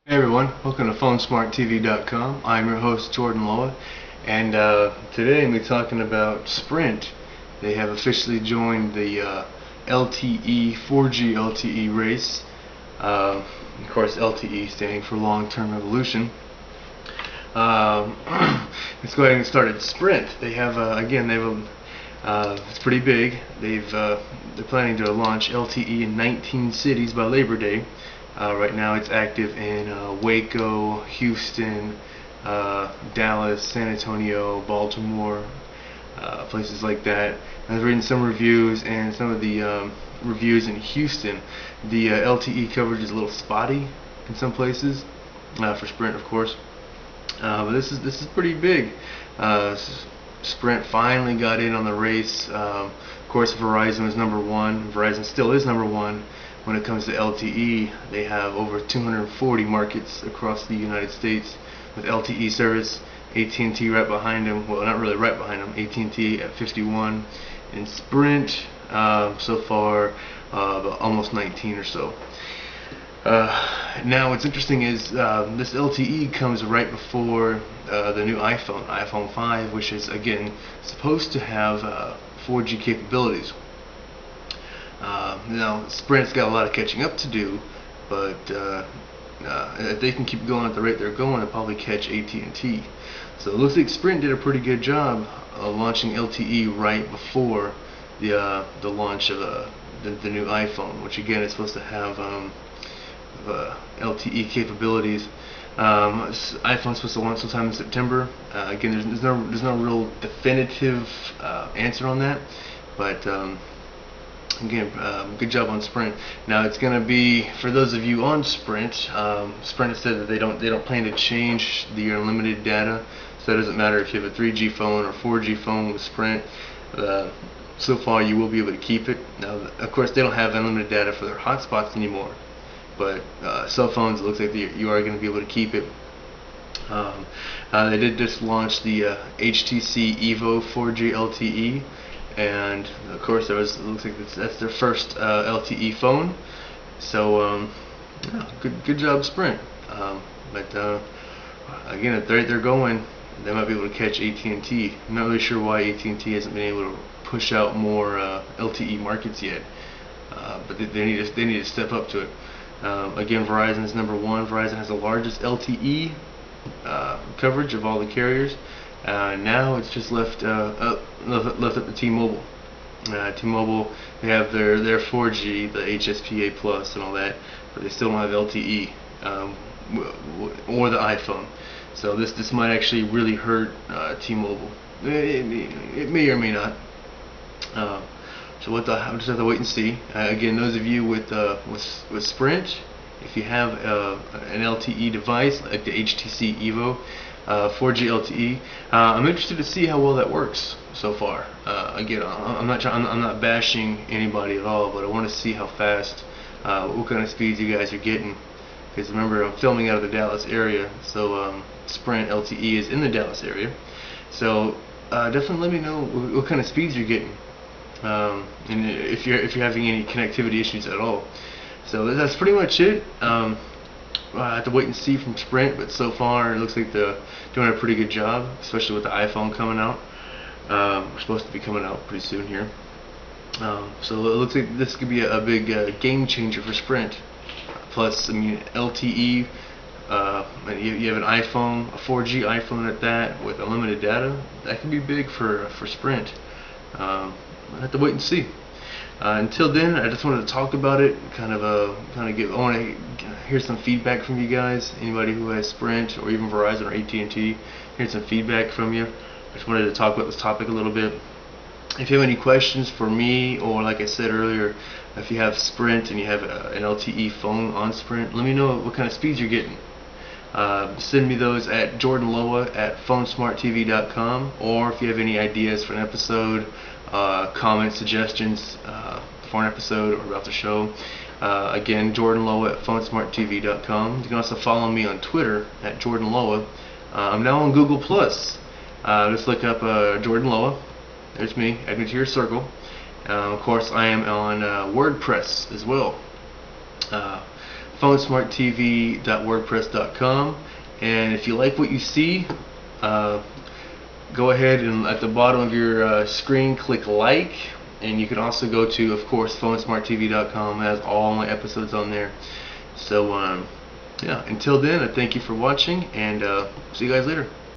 Hey everyone, welcome to PhoneSmartTV.com. I'm your host Jordan Loa, and today we're talking about Sprint. They have officially joined the LTE 4G LTE race. Of course, LTE standing for long-term evolution. Um, let's go ahead and start at Sprint. They have it's pretty big. They're planning to launch LTE in 19 cities by Labor Day. Right now it's active in Waco, Houston, Dallas, San Antonio, Baltimore, places like that. I've written some reviews, and some of the reviews in Houston, the LTE coverage is a little spotty in some places, for Sprint of course. But this is pretty big. Sprint finally got in on the race. Of course, Verizon was number one. Verizon still is number one when it comes to LTE. They have over 240 markets across the United States with LTE service. AT&T right behind them. Well, not really right behind them. AT&T at 51, and Sprint so far about almost 19 or so. Now what's interesting is this LTE comes right before the new iPhone 5, which is again supposed to have 4G capabilities. Now Sprint's got a lot of catching up to do, but if they can keep going at the rate they're going, they'll probably catch AT&T. So it looks like Sprint did a pretty good job launching LTE right before the launch of the new iPhone, which again is supposed to have LTE capabilities. iPhone's supposed to launch sometime in September. Again, there's no real definitive answer on that, but again, good job on Sprint. Now it's going to be, for those of you on Sprint, Sprint has said that they don't plan to change the unlimited data. So it doesn't matter if you have a 3G phone or 4G phone with Sprint. So far, you will be able to keep it. Now, of course, they don't have unlimited data for their hotspots anymore. But cell phones, it looks like you are going to be able to keep it. They did just launch the HTC Evo 4G LTE, and of course it looks like that's their first LTE phone. So yeah, good job Sprint. But again, at the rate they're going, they might be able to catch AT&T. I'm not really sure why AT&T hasn't been able to push out more LTE markets yet, but they need to step up to it. Again, Verizon is number one. Verizon has the largest LTE coverage of all the carriers. Now it's just left up to T-Mobile. T-Mobile, they have their 4G, the HSPA Plus and all that, but they still don't have LTE or the iPhone. So this might actually really hurt T-Mobile. It may or may not. So we'll just have to wait and see. Again, those of you with Sprint, if you have an LTE device like the HTC Evo 4G LTE, I'm interested to see how well that works so far. Again, I'm not bashing anybody at all, but I want to see how fast, what kind of speeds you guys are getting. Because remember, I'm filming out of the Dallas area, so Sprint LTE is in the Dallas area. So definitely let me know what kind of speeds you're getting. And if you're having any connectivity issues at all. So that's pretty much it. I have to wait and see from Sprint, but so far it looks like they're doing a pretty good job, especially with the iPhone coming out. We're supposed to be coming out pretty soon here. So it looks like this could be a big game changer for Sprint. Plus, I mean, LTE, you have an iPhone, a 4G iPhone at that, with unlimited data. That could be big for Sprint. I have to wait and see. Until then, I just wanted to talk about it. I want to hear some feedback from you guys. Anybody who has Sprint or even Verizon or AT&T, hear some feedback from you. I just wanted to talk about this topic a little bit. If you have any questions for me, or like I said earlier, if you have Sprint and you have an LTE phone on Sprint, let me know what kind of speeds you're getting. Send me those at jordanloa@phonesmarttv.com, or if you have any ideas for an episode, comments, suggestions for an episode or about the show, again, jordanloa@phonesmarttv.com. You can also follow me on Twitter at jordanloa. I'm now on Google+. Just look up Jordan Loa. There's me. Add me to your circle. Of course, I am on WordPress as well. phonesmarttv.wordpress.com. And if you like what you see, go ahead and at the bottom of your screen click like, and you can also go to, of course, phonesmarttv.com. It has all my episodes on there. So yeah, until then, I thank you for watching, and see you guys later.